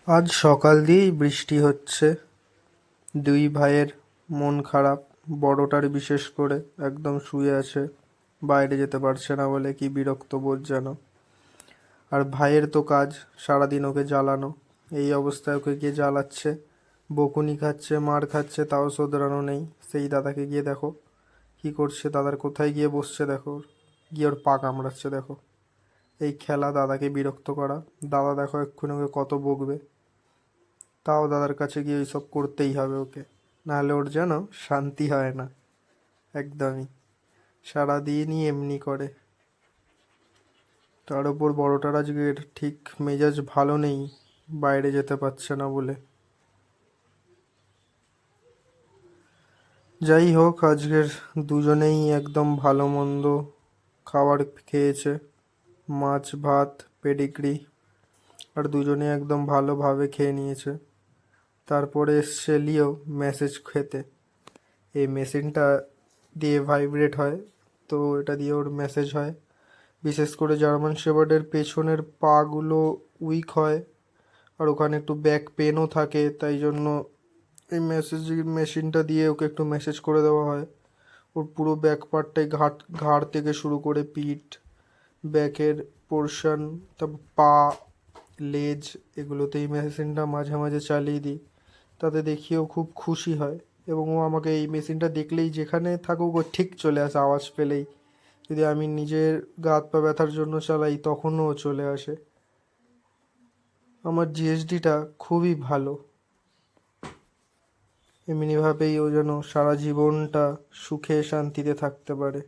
আজ সকাল দিয়েই বৃষ্টি হচ্ছে। দুই ভাইয়ের মন খারাপ। বড়টার বিশেষ করে একদম শুয়ে আছে, বাইরে যেতে পারছে না বলে কি বিরক্ত বোধ যেন। আর ভাইয়ের তো কাজ সারাদিন ওকে জ্বালানো। এই অবস্থায় ওকে গিয়ে জ্বালাচ্ছে, বকুনি খাচ্ছে, মার খাচ্ছে, তাও শোধরানো নেই। সেই দাদাকে গিয়ে দেখো কি করছে, দাদার কোথায় গিয়ে বসছে দেখো, গিয়ে ওর পা কামড়াচ্ছে দেখো। এই খেলা দাদাকে বিরক্ত করা। দাদা দেখো এক্ষুনি ওকে কত বকবে, তাও দাদার কাছে গিয়ে ওইসব করতেই হবে ওকে, নাহলে ওর যেন শান্তি হয় না একদমই। সারাদিনই এমনি করে। তার উপর বড়টার আজকের ঠিক মেজাজ ভালো নেই, বাইরে যেতে পারছে না বলে। যাই হোক, আজকের দুজনেই একদম ভালো মন্দ খাবার খেয়েছে, মাছ ভাত পেডিগ্রি, আর দুজনে একদম ভালোভাবে খেয়ে নিয়েছে। তারপরে এসছে লিও মেসেজ খেতে। এই মেশিনটা দিয়ে ভাইব্রেট হয়, তো এটা দিয়ে ওর মেসেজ হয়। বিশেষ করে জার্মান শেপার্ডের পেছনের পাগুলো উইক হয়, আর ওখানে একটু ব্যাক পেনও থাকে, তাই জন্য এই মেশিনটা দিয়ে ওকে একটু মেসেজ করে দেওয়া হয়। ওর পুরো ব্যাক পার্টটাই ঘাড় থেকে শুরু করে পিঠ, ব্যাকের পোর্শন, তারপর পা, লেজ, এগুলোতে এই মেশিনটা মাঝে মাঝে চালিয়ে দিই। তাতে দেখিয়েও খুব খুশি হয়, এবং ও আমাকে এই মেশিনটা দেখলেই যেখানে থাকুক ও ঠিক চলে আসে আওয়াজ পেলেই। যদি আমি নিজের গা হাত পা ব্যথার জন্য চালাই তখনও ও চলে আসে। আমার জিএসডিটা খুবই ভালো। এমনিভাবেই ও যেন সারা জীবনটা সুখে শান্তিতে থাকতে পারে।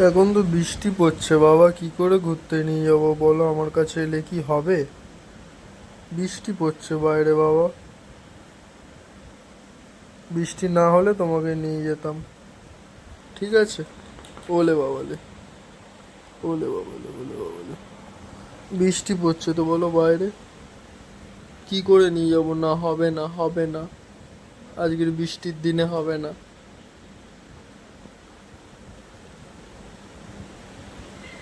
এখন তো বৃষ্টি পড়ছে বাবা, কি করে ঘুরতে নিয়ে যাবো বলো, আমার কাছে এলে কি হবে? বৃষ্টি পড়ছে বাইরে বাবা, বৃষ্টি না হলে তোমাকে নিয়ে যেতাম, ঠিক আছে? ওলে বাবালে, ওলে বাবালে, ওলে বাবালে। বৃষ্টি পড়ছে তো বলো বাইরে, কি করে নিয়ে যাবো? না হবে না, হবে না, আজকের বৃষ্টির দিনে হবে না।